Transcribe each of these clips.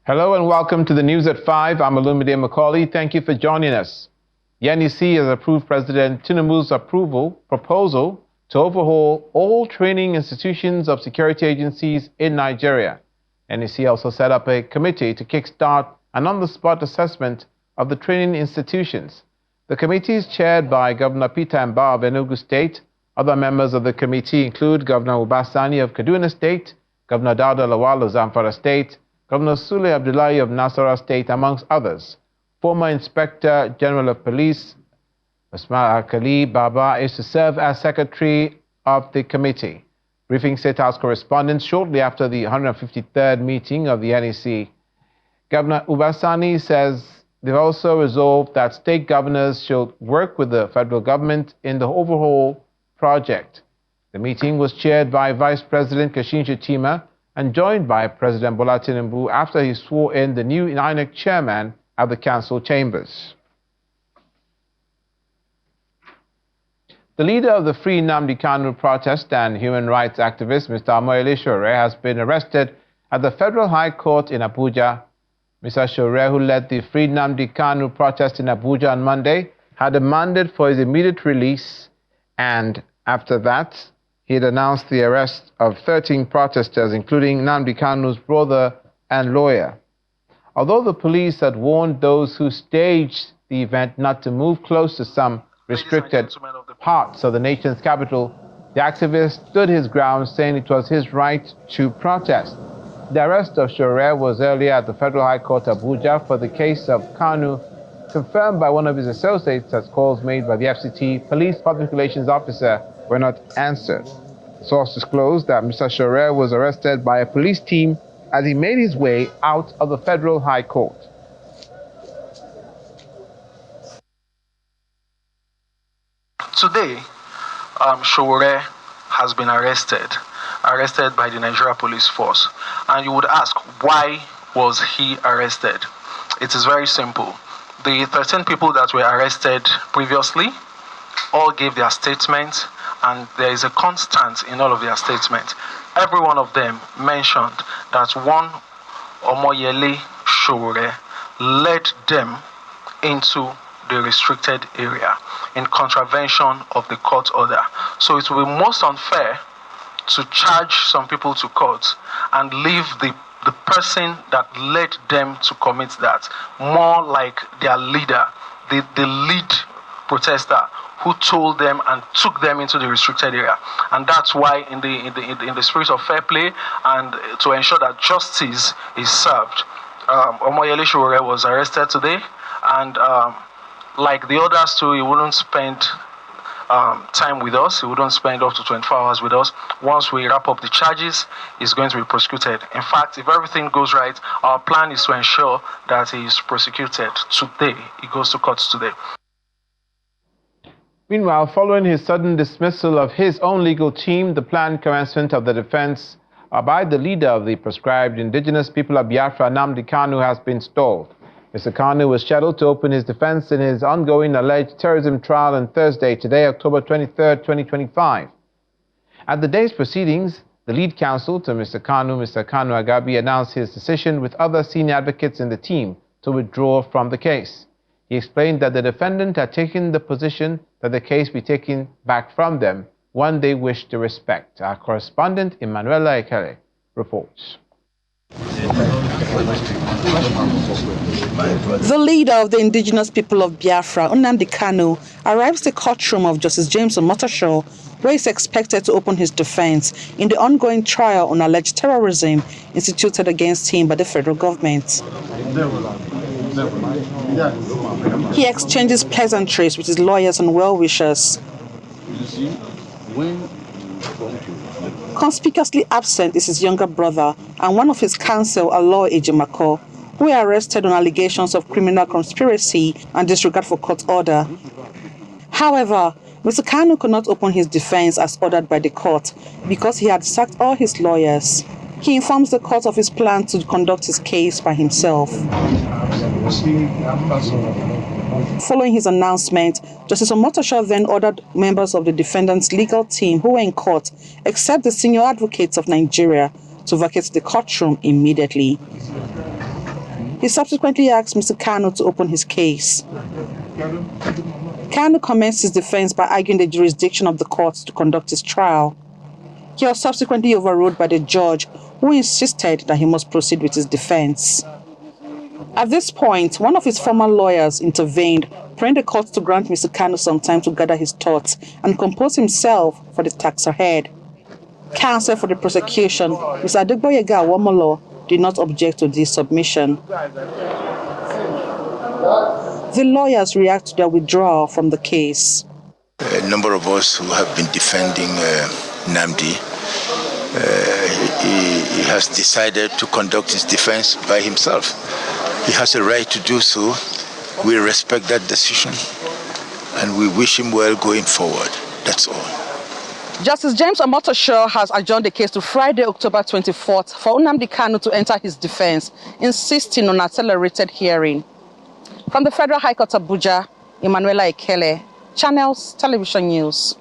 Hello and welcome to the News at 5. I'm Olumide Macaulay. Thank you for joining us. The NEC has approved President Tinubu's proposal to overhaul all training institutions of security agencies in Nigeria. NEC also set up a committee to kickstart an on-the-spot assessment of the training institutions. The committee is chaired by Governor Peter Mbah of Enugu State. Other members of the committee include Governor Ubasani of Kaduna State, Governor Dauda Lawal of Zamfara State, Governor Sule Abdullahi of Nasarawa State, amongst others. Former Inspector General of Police Usman Akali Baba is to serve as Secretary of the committee. Briefing State House correspondents shortly after the 153rd meeting of the NEC. Governor Ubasani says they've also resolved that state governors should work with the federal government in the overhaul project. The meeting was chaired by Vice President Kashim Shettima and joined by President Bola Tinubu after he swore in the new INEC Chairman at the Council chambers. The leader of the Free Nnamdi Kanu protest and human rights activist, Mr. Omoyele Sowore, has been arrested at the Federal High Court in Abuja. Mr. Sowore, who led the Free Nnamdi Kanu protest in Abuja on Monday, had demanded for his immediate release, and after that, he had announced the arrest of 13 protesters, including Nnamdi Kanu's brother and lawyer. Although the police had warned those who staged the event not to move close to some restricted parts of the nation's capital, the activist stood his ground, saying it was his right to protest. The arrest of Sowore was earlier at the Federal High Court Abuja for the case of Kanu, confirmed by one of his associates as calls made by the FCT police public relations officer were not answered. The source disclosed that Mr. Sowore was arrested by a police team as he made his way out of the Federal High Court. Today, Sowore has been arrested by the Nigeria Police Force. And you would ask, why was he arrested? It is very simple. The 13 people that were arrested previously all gave their statements, and there is a constant in all of their statements. Every one of them mentioned that one Omoyele Sowore led them into the restricted area in contravention of the court order. So it will be most unfair to charge some people to court and leave the person that led them to commit that more like their leader, the lead protester who told them and took them into the restricted area. And that's why in the spirit of fair play and to ensure that justice is served, Omoyele Sowore was arrested today, and like the others too, he wouldn't spend time with us. He wouldn't spend up to 24 hours with us. Once we wrap up the charges, he's going to be prosecuted. In fact, if everything goes right, our plan is to ensure that he is prosecuted today. He goes to court today. Meanwhile, following his sudden dismissal of his own legal team, the planned commencement of the defense by the leader of the proscribed indigenous people of Biafra, Nnamdi Kanu, has been stalled. Mr. Kanu was scheduled to open his defense in his ongoing alleged terrorism trial on Thursday, today, October 23, 2025. At the day's proceedings, the lead counsel to Mr. Kanu Agabi, announced his decision with other senior advocates in the team to withdraw from the case. He explained that the defendant had taken the position that the case be taken back from them, one they wish to respect. Our correspondent, Emanuela Ekele, reports. The leader of the indigenous people of Biafra, Nnamdi Kanu, arrives at the courtroom of Justice James Omotosho, where he is expected to open his defense in the ongoing trial on alleged terrorism instituted against him by the federal government. He exchanges pleasantries with his lawyers and well-wishers. Conspicuously absent is his younger brother and one of his counsel, Aloy Ejimako, who were arrested on allegations of criminal conspiracy and disregard for court order. However, Mr. Kanu could not open his defense as ordered by the court because he had sacked all his lawyers. He informs the court of his plan to conduct his case by himself. Following his announcement, Justice Omotosho then ordered members of the defendant's legal team who were in court, except the senior advocates of Nigeria, to vacate the courtroom immediately. He subsequently asked Mr. Kanu to open his case. Kanu commenced his defense by arguing the jurisdiction of the court to conduct his trial. He was subsequently overruled by the judge, who insisted that he must proceed with his defense. At this point, one of his former lawyers intervened, praying the court to grant Mr. Kanu some time to gather his thoughts and compose himself for the task ahead. Counsel for the prosecution, Mr. Adegboyega Awomolo, did not object to this submission. The lawyers react to their withdrawal from the case. A number of us who have been defending Nnamdi, he has decided to conduct his defense by himself. He has a right to do so. We respect that decision, and we wish him well going forward. That's all. Justice James Omotosho has adjourned the case to Friday, October 24th for Nnamdi Kanu to enter his defense, insisting on accelerated hearing. From the Federal High Court Abuja, Emanuela Ekele, Channels Television News.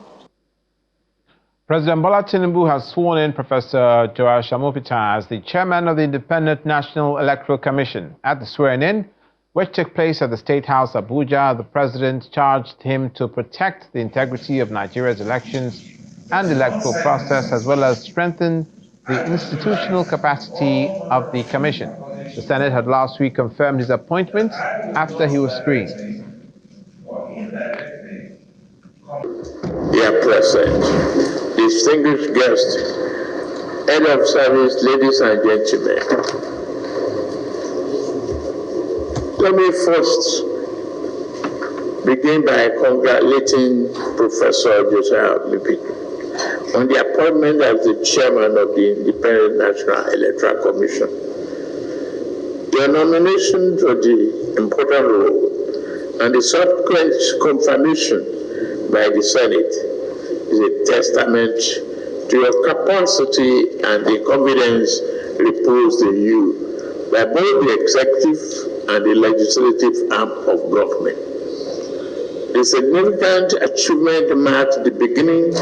President Bola Tinubu has sworn in Professor Joash Amopita as the chairman of the Independent National Electoral Commission. At the swearing-in, which took place at the State House, Abuja, the president charged him to protect the integrity of Nigeria's elections and electoral process, as well as strengthen the institutional capacity of the commission. The Senate had last week confirmed his appointment after he was screened. Dear President, distinguished guests, head of service, ladies and gentlemen, let me first begin by congratulating Professor Josiah Amopita on the appointment as the chairman of the Independent National Electoral Commission. Your nomination for the important role and the subsequent confirmation by the Senate is a testament to your capacity and the confidence reposed in you by both the executive and the legislative arm of government. The significant achievement marked the beginning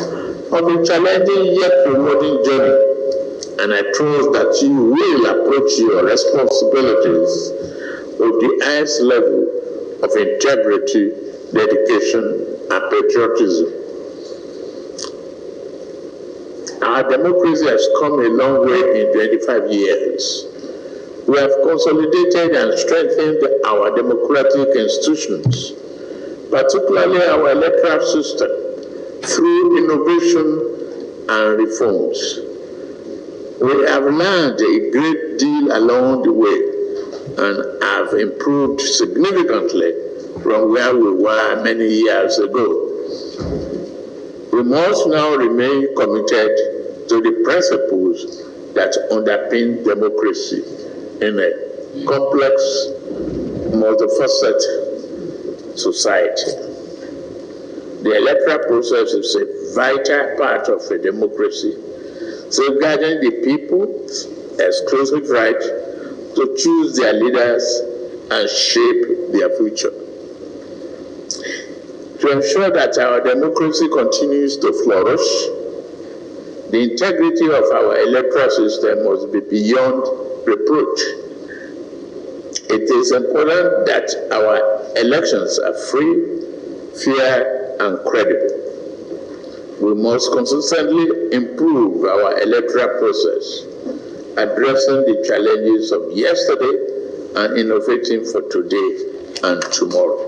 of a challenging yet rewarding journey, and I trust that you will approach your responsibilities with the highest level of integrity, dedication, and patriotism. Our democracy has come a long way in 25 years. We have consolidated and strengthened our democratic institutions, particularly our electoral system, through innovation and reforms. We have learned a great deal along the way and have improved significantly from where we were many years ago. We must now remain committed to the principles that underpin democracy in a complex, multifaceted society. The electoral process is a vital part of a democracy, safeguarding the people's exclusive right to choose their leaders and shape their future. To ensure that our democracy continues to flourish, the integrity of our electoral system must be beyond reproach. It is important that our elections are free, fair, and credible. We must consistently improve our electoral process, addressing the challenges of yesterday and innovating for today and tomorrow.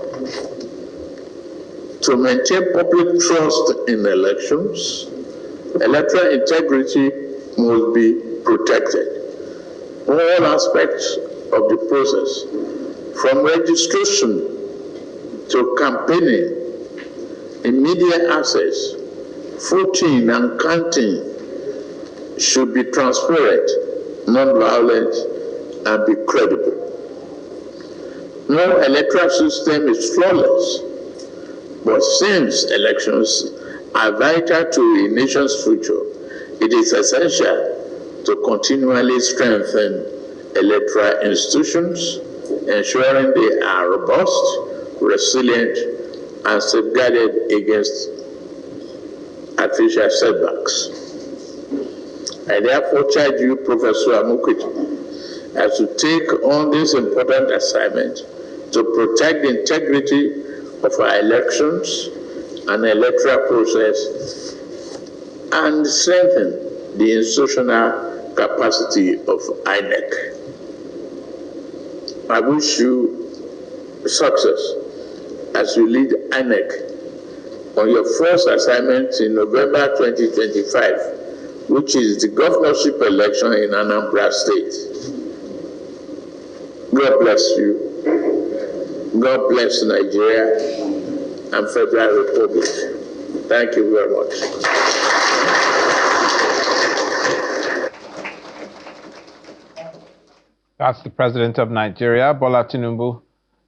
To maintain public trust in elections, electoral integrity must be protected. All aspects of the process, from registration to campaigning, immediate access, voting and counting, should be transparent, non-violent, and be credible. No electoral system is flawless, but since elections are vital to a nation's future, it is essential to continually strengthen electoral institutions, ensuring they are robust, resilient, and safeguarded against artificial setbacks. I therefore charge you, Professor Amopita, as we take on this important assignment to protect the integrity of our elections and electoral process and strengthen the institutional capacity of INEC. I wish you success as you lead INEC on your first assignment in November 2025, which is the governorship election in Anambra State. God bless you. God bless Nigeria and Federal Republic. Thank you very much. That's the President of Nigeria, Bola Tinubu.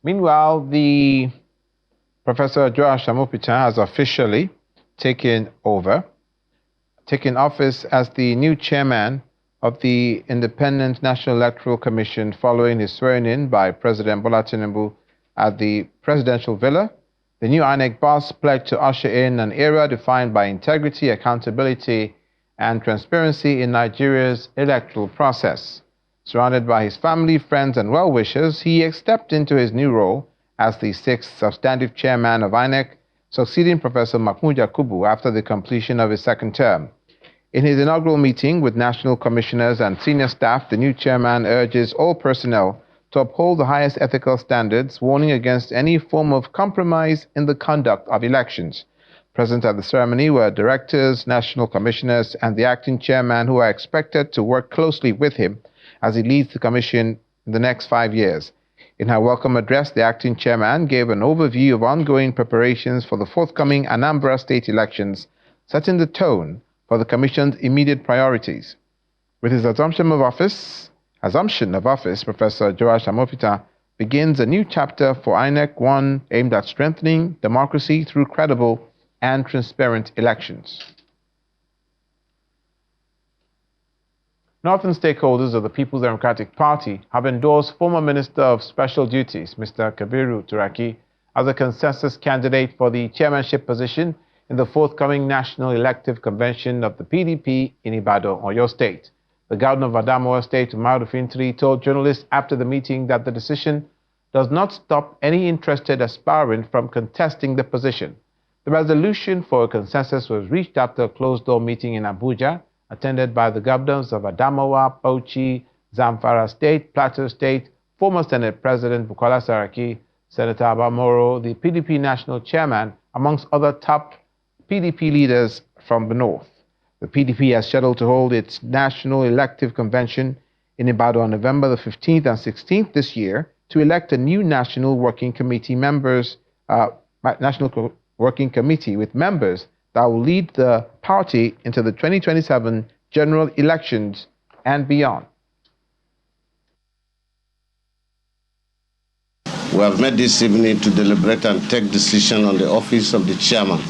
Meanwhile, the Professor Joash Amopitan has officially taken office as the new chairman of the Independent National Electoral Commission following his swearing-in by President Bola Tinubu at the Presidential Villa. The new INEC boss pledged to usher in an era defined by integrity, accountability, and transparency in Nigeria's electoral process. Surrounded by his family, friends, and well-wishers, he stepped into his new role as the sixth substantive chairman of INEC, succeeding Professor Mahmoud Yakubu after the completion of his second term. In his inaugural meeting with national commissioners and senior staff, the new chairman urges all personnel to uphold the highest ethical standards, warning against any form of compromise in the conduct of elections. Present at the ceremony were directors, national commissioners, and the acting chairman, who are expected to work closely with him as he leads the commission in the next 5 years. In her welcome address, the acting chairman gave an overview of ongoing preparations for the forthcoming Anambra state elections, setting the tone for the commission's immediate priorities. With his assumption of office, Professor Joash Amopitan begins a new chapter for INEC, one aimed at strengthening democracy through credible and transparent elections. Northern stakeholders of the People's Democratic Party have endorsed former Minister of Special Duties, Mr. Kabiru Turaki, as a consensus candidate for the chairmanship position in the forthcoming National Elective Convention of the PDP in Ibadan, Oyo State. The governor of Adamawa State, Umaru Fintri, told journalists after the meeting that the decision does not stop any interested aspirant from contesting the position. The resolution for a consensus was reached after a closed-door meeting in Abuja, attended by the governors of Adamawa, Bauchi, Zamfara State, Plateau State, former Senate President Bukola Saraki, Senator Abamoro, the PDP national chairman, amongst other top PDP leaders from the north. The PDP has scheduled to hold its National Elective Convention in Ibadan on November the 15th and 16th this year to elect a new National Working Committee with members that will lead the party into the 2027 general elections and beyond. We have met this evening to deliberate and take decision on the office of the chairman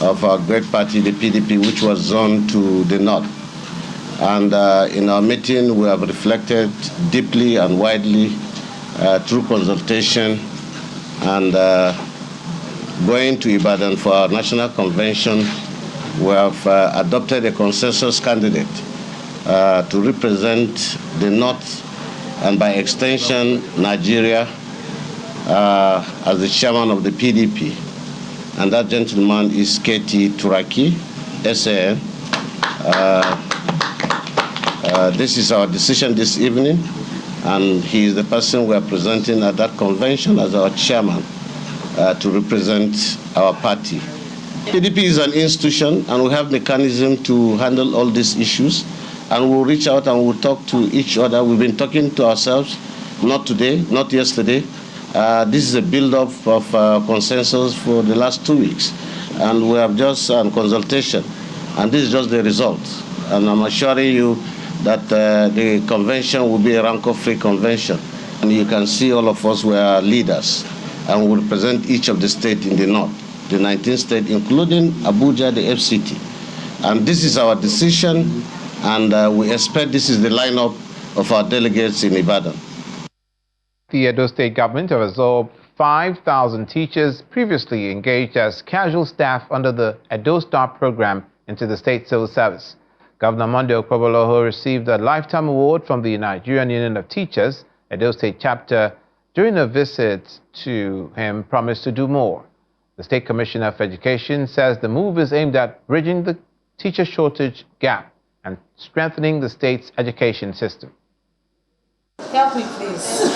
of our great party, the PDP, which was zoned to the north. And in our meeting, we have reflected deeply and widely through consultation and going to Ibadan for our national convention. We have adopted a consensus candidate to represent the North and by extension Nigeria as the chairman of the PDP. And that gentleman is KT Turaki, SAN. This is our decision this evening, and he is the person we are presenting at that convention as our chairman to represent our party. PDP is an institution, and we have mechanism to handle all these issues, and we'll reach out and we'll talk to each other. We've been talking to ourselves, not today, not yesterday. This is a build-up of consensus for the last 2 weeks, and we have just consultation, and this is just the result. And I'm assuring you that the convention will be a rancor-free convention, and you can see all of us were leaders, and we represent each of the states in the north, the 19 states, including Abuja, the FCT. And this is our decision, and we expect this is the lineup of our delegates in Ibadan. The Edo State government have absorbed 5,000 teachers previously engaged as casual staff under the Edo Star program into the state civil service. Governor Monday Okweboloho received a Lifetime Award from the Nigerian Union of Teachers, Edo State chapter. During a visit to him, promised to do more. The State Commissioner for Education says the move is aimed at bridging the teacher shortage gap and strengthening the state's education system. Help me, please.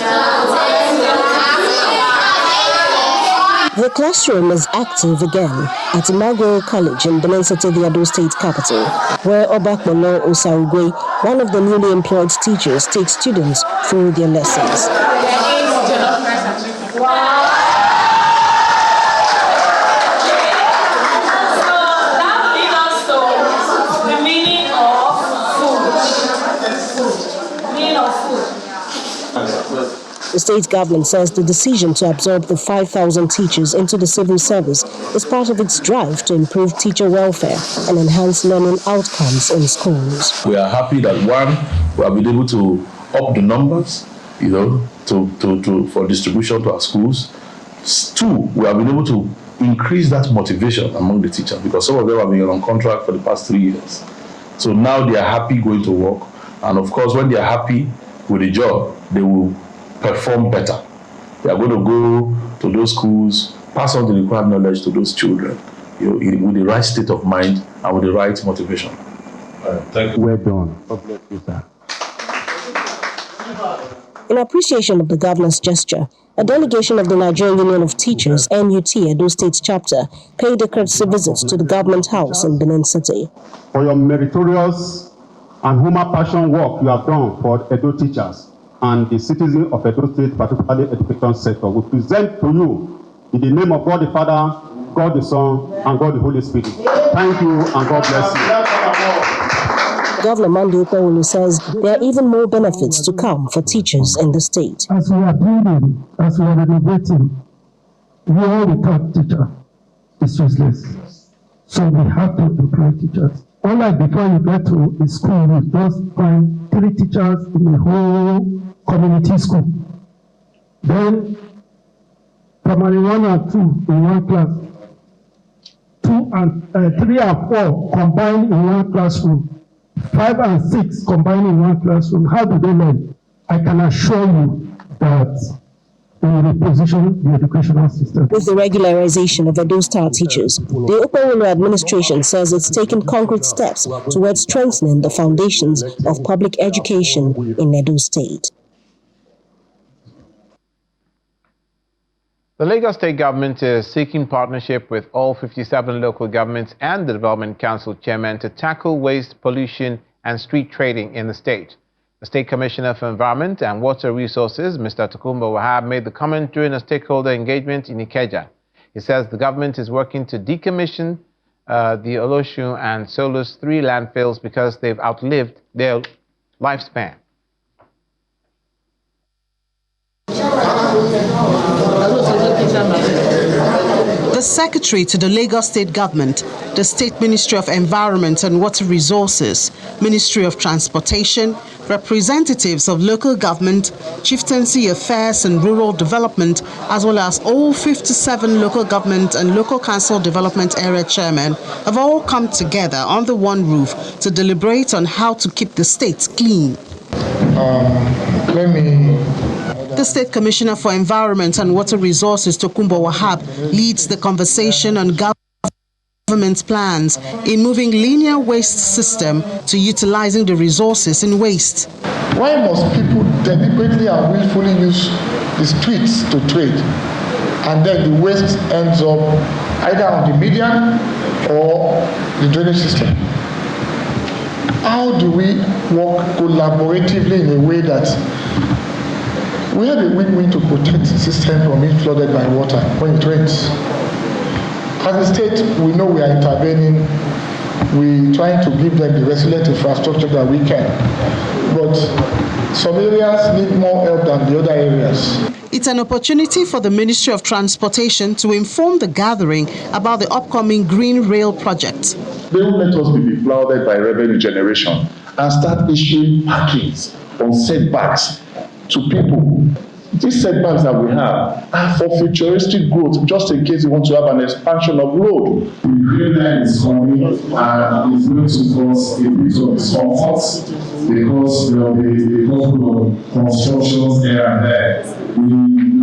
The classroom is active again at Sowore College in Benin City, the Edo State capital, where Obakolo Osarugwe, one of the newly employed teachers, takes students through their lessons. The state government says the decision to absorb the 5,000 teachers into the civil service is part of its drive to improve teacher welfare and enhance learning outcomes in schools. We are happy that one, we have been able to up the numbers, for distribution to our schools. Two, we have been able to increase that motivation among the teachers because some of them have been on contract for the past 3 years. So now they are happy going to work, and of course, when they are happy with the job, they will perform better. They are going to go to those schools, pass on the required knowledge to those children, with the right state of mind and with the right motivation. Thank you. Well done. God bless you, sir. In appreciation of the governor's gesture, a delegation of the Nigerian Union of Teachers, NUT, Edo State chapter, paid a courtesy visit to the government house in Benin City. For your meritorious and human passion work you have done for Edo teachers and the citizens of Edo State, particularly education sector, we present to you in the name of God the Father, God the Son, and God the Holy Spirit. Thank you and God bless you. Governor Monday Okweboloho says there are even more benefits to come for teachers in the state. As we are building, as we are renovating, we all without teacher is useless. So we have to employ teachers. Unlike before you get to the school, you just find 3 teachers in the whole community school. Then primary 1 and 2 in one class, 3 and 4 combined in one classroom, 5 and 6 combined in one classroom. How do they learn? I can assure you that we will reposition the educational system. With the regularization of Edo Star teachers, the Okweboloho administration says it's taken concrete steps towards strengthening the foundations of public education in Edo State. The Lagos State government is seeking partnership with all 57 local governments and the Development Council chairman to tackle waste, pollution, and street trading in the state. The State Commissioner for Environment and Water Resources, Mr. Tokunbo Wahab, made the comment during a stakeholder engagement in Ikeja. He says the government is working to decommission the Olosun and Solus 3 landfills because they've outlived their lifespan. The Secretary to the Lagos State Government, the State Ministry of Environment and Water Resources, Ministry of Transportation, representatives of local government, chieftaincy affairs and rural development, as well as all 57 local government and local council development area chairmen have all come together under one roof to deliberate on how to keep the state clean. The State Commissioner for Environment and Water Resources, Tokunbo Wahab, leads the conversation on government's plans in moving linear waste system to utilizing the resources in waste. Why must people deliberately and willfully use the streets to trade, and then the waste ends up either on the median or the drainage system? How do we work collaboratively in a way that we have a win-win to protect the system from being flooded by water when it rains? As a state, we know we are intervening. We're trying to give them the resilient infrastructure that we can. But some areas need more help than the other areas. It's an opportunity for the Ministry of Transportation to inform the gathering about the upcoming Green Rail project. Don't let us be defrauded by revenue generation and start issuing packets on setbacks to people. these setbacks that we have are for futuristic growth, just in case you want to have an expansion of load. The green line is coming and it's going to cause a bit of discomfort because there will be a couple of constructions here and there. The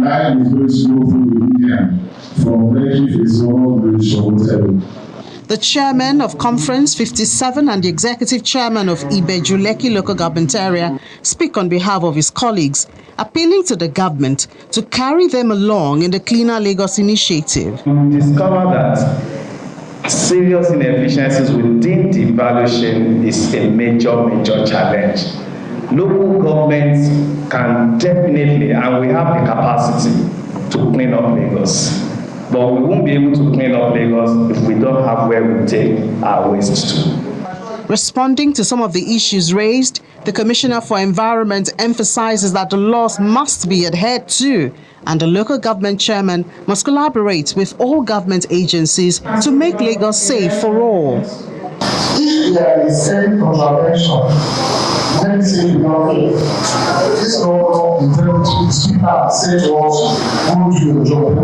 line is going to go through the median from Lekki Phase 1 to Sowore. The chairman of Conference 57 and the executive chairman of Ibeju Lekki local government area speak on behalf of his colleagues, appealing to the government to carry them along in the Cleaner Lagos initiative. We discovered that serious inefficiencies within the value chain is a major challenge. Local governments can definitely, and we have the capacity to clean up Lagos. But we won't be able to clean up Lagos if we don't have where we take our waste to. Responding to some of the issues raised, the Commissioner for Environment emphasizes that the laws must be adhered to, and the local government chairman must collaborate with all government agencies to make Lagos safe for all. If there is any contravention, let me say you know, this law integrity speaker say to us, go do your job.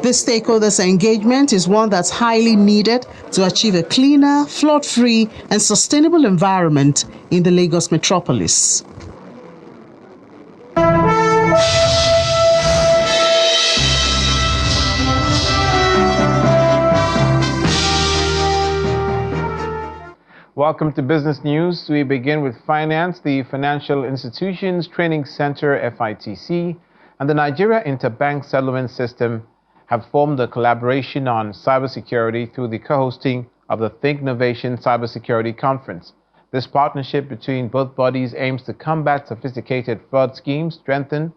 The stakeholders' engagement is one that's highly needed to achieve a cleaner, flood-free and sustainable environment in the Lagos metropolis. Welcome to Business News. We begin with finance. The Financial Institutions Training Center, FITC, and the Nigeria Interbank Settlement System have formed a collaboration on cybersecurity through the co-hosting of the Think Innovation Cybersecurity Conference. This partnership between both bodies aims to combat sophisticated fraud schemes, strengthen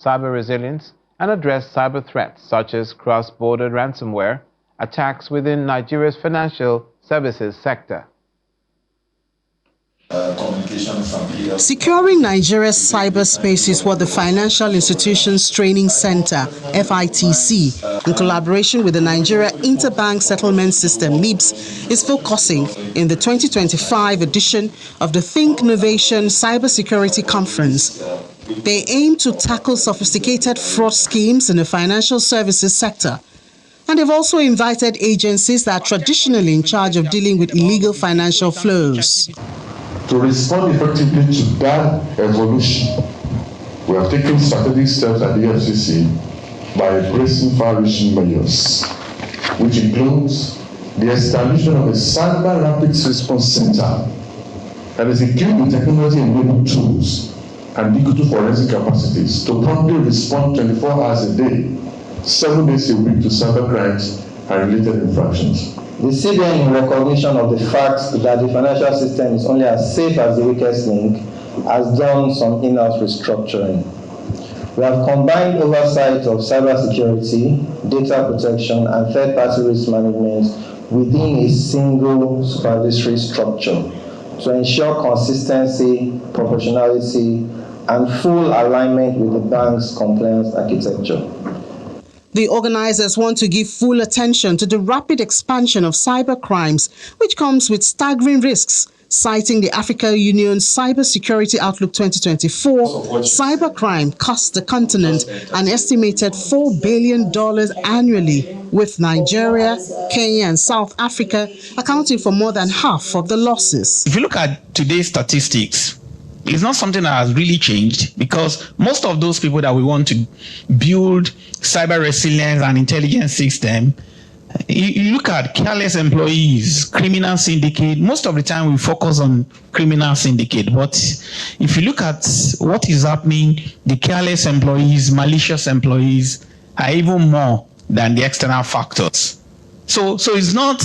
cyber resilience, and address cyber threats such as cross-border ransomware attacks within Nigeria's financial services sector. Securing Nigeria's cyberspace is what the Financial Institutions Training Center, FITC, in collaboration with the Nigeria Interbank Settlement System, NIBS, is focusing in the 2025 edition of the Think Innovation Cybersecurity Conference. They aim to tackle sophisticated fraud schemes in the financial services sector. And they've also invited agencies that are traditionally in charge of dealing with illegal financial flows. To respond effectively to that evolution, we have taken strategic steps at the FCC by embracing far-reaching measures, which includes the establishment of a cyber rapid response center that is equipped with technology-enabled tools and digital forensic capacities to promptly respond 24 hours a day, 7 days a week to cyber crimes and related infractions. The CBN, in recognition of the fact that the financial system is only as safe as the weakest link, has done some in-house restructuring. We have combined oversight of cybersecurity, data protection, and third-party risk management within a single supervisory structure to ensure consistency, proportionality, and full alignment with the bank's compliance architecture. The organizers want to give full attention to the rapid expansion of cyber crimes, which comes with staggering risks. Citing the African Union's Cybersecurity Outlook 2024, cybercrime costs the continent an estimated $4 billion annually, with Nigeria, Kenya, and South Africa accounting for more than half of the losses. If you look at today's statistics, it's not something that has really changed, because most of those people that we want to build cyber resilience and intelligence system, you look at careless employees, criminal syndicate. Most of the time we focus on criminal syndicate, but if you look at what is happening, the careless employees, malicious employees are even more than the external factors. So it's not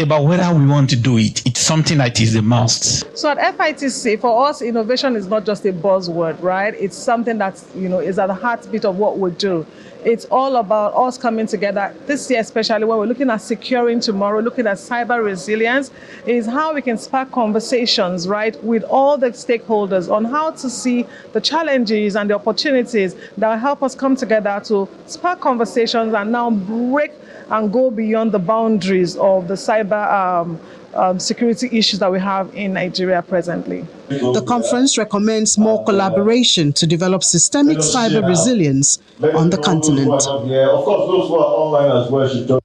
about whether we want to do it. It's something that is a must. So at FITC, for us, innovation is not just a buzzword, right? It's something that, is at the heartbeat of what we do. It's all about us coming together this year, especially when we're looking at securing tomorrow, looking at cyber resilience, is how we can spark conversations, right, with all the stakeholders on how to see the challenges and the opportunities that will help us come together to spark conversations and now break and go beyond the boundaries of the cyber security issues that we have in Nigeria presently. The conference recommends more collaboration to develop systemic cyber resilience on the continent. Of course, those who are online as well should join.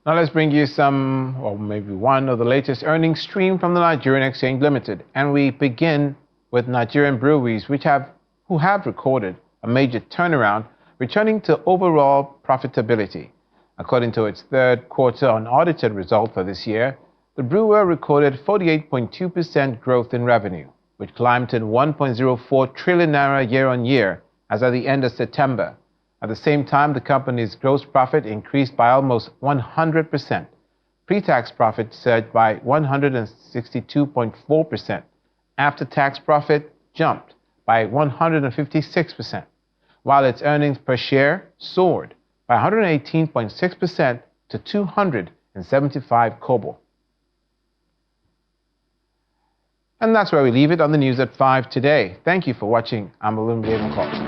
Now let's bring you some, or maybe one of the latest earnings stream from the Nigerian Exchange Limited. And we begin with Nigerian breweries, who have recorded a major turnaround, returning to overall profitability. According to its third quarter unaudited result for this year, the brewer recorded 48.2% growth in revenue, which climbed to 1.04 trillion naira year-on-year as at the end of September. At the same time, the company's gross profit increased by almost 100%. Pre-tax profit surged by 162.4%. After-tax profit jumped by 156%, while its earnings per share soared by 118.6% to 275 kobo. And that's where we leave it on the news at 5 today. Thank you for watching. I'm Olumide Macaulay.